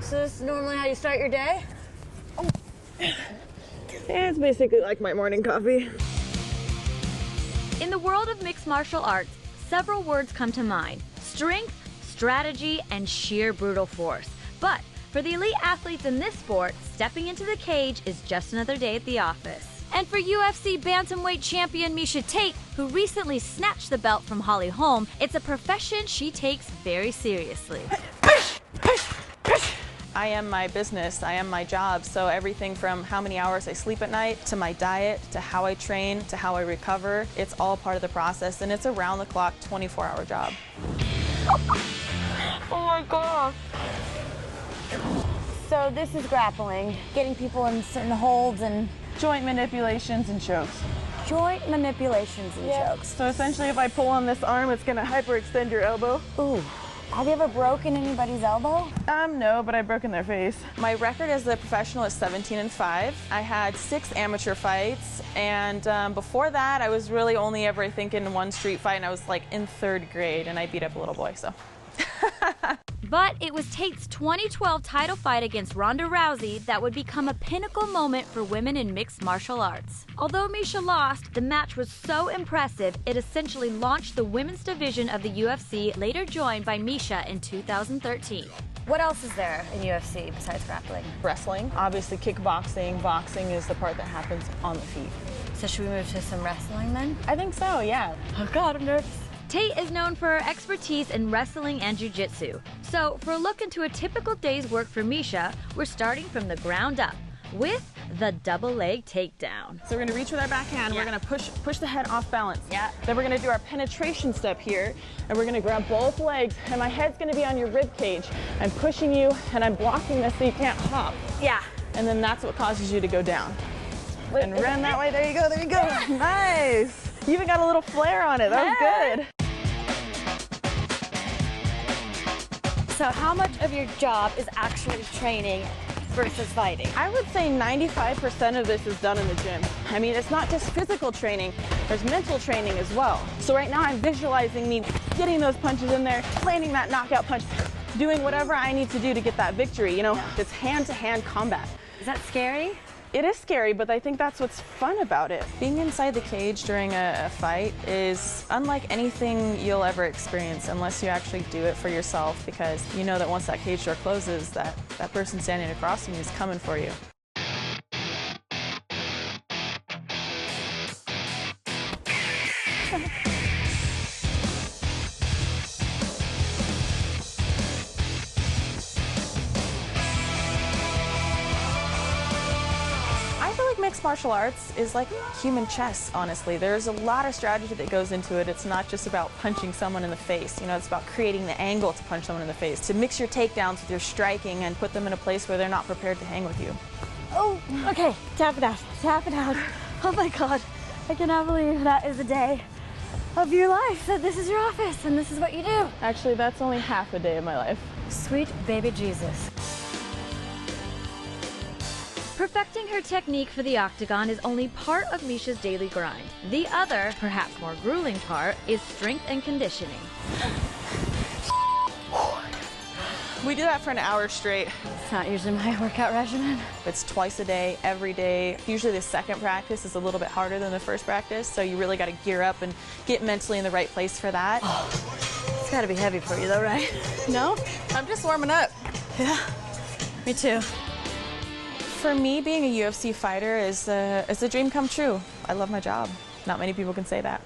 So this is normally how you start your day? Oh. Yeah, it's basically like my morning coffee. In the world of mixed martial arts, several words come to mind: strength, strategy, and sheer brutal force. But for the elite athletes in this sport, stepping into the cage is just another day at the office. And for UFC Bantamweight Champion Miesha Tate, who recently snatched the belt from Holly Holm, it's a profession she takes very seriously. I am my business, I am my job, so everything from how many hours I sleep at night, to my diet, to how I train, to how I recover, it's all part of the process, and it's a round-the-clock, 24-hour job. Oh my God. So this is grappling, getting people in certain holds and... Joint manipulations and chokes. Joint manipulations and chokes. So essentially if I pull on this arm, it's gonna hyperextend your elbow. Ooh. Have you ever broken anybody's elbow? No, but I've broken their face. My record as a professional is 17-5. I had 6 amateur fights, and before that, I was really only ever, I think, in 1 street fight, and I was like in 3rd grade, and I beat up a little boy, so. But it was Tate's 2012 title fight against Ronda Rousey that would become a pinnacle moment for women in mixed martial arts. Although Miesha lost, the match was so impressive, it essentially launched the women's division of the UFC, later joined by Miesha in 2013. What else is there in UFC besides grappling? Wrestling, obviously kickboxing, boxing is the part that happens on the feet. So should we move to some wrestling then? I think so, yeah. Oh God, I'm nervous. Tate is known for her expertise in wrestling and jiu-jitsu. So for a look into a typical day's work for Miesha, we're starting from the ground up with the double leg takedown. So we're gonna reach with our back hand, we're gonna push the head off balance. Yeah. Then we're gonna do our penetration step here, and we're gonna grab both legs, and my head's gonna be on your rib cage. I'm pushing you, and I'm blocking this so you can't hop. Yeah. And then that's what causes you to go down. And run that way, there you go, there you go. Nice. You even got a little flair on it, that was good. So how much of your job is actually training versus fighting? I would say 95% of this is done in the gym. I mean, it's not just physical training, there's mental training as well. So right now I'm visualizing me getting those punches in there, landing that knockout punch, doing whatever I need to do to get that victory. You know, it's hand-to-hand combat. Is that scary? It is scary, but I think that's what's fun about it. Being inside the cage during a fight is unlike anything you'll ever experience unless you actually do it for yourself, because you know that once that cage door closes, that person standing across from you is coming for you. Mixed martial arts is like human chess, honestly. There's a lot of strategy that goes into it. It's not just about punching someone in the face. You know, it's about creating the angle to punch someone in the face, to mix your takedowns with your striking and put them in a place where they're not prepared to hang with you. Oh, okay. Tap it out. Tap it out. Oh my God. I cannot believe that is a day of your life, that this is your office and this is what you do. Actually, that's only half a day of my life. Sweet baby Jesus. Perfecting her technique for the octagon is only part of Miesha's daily grind. The other, perhaps more grueling part, is strength and conditioning. We do that for an hour straight. It's not usually my workout regimen. It's twice a day, every day. Usually the second practice is a little bit harder than the first practice, so you really got to gear up and get mentally in the right place for that. Oh, it's got to be heavy for you though, right? No, I'm just warming up. Yeah, me too. For me, being a UFC fighter is a dream come true. I love my job. Not many people can say that.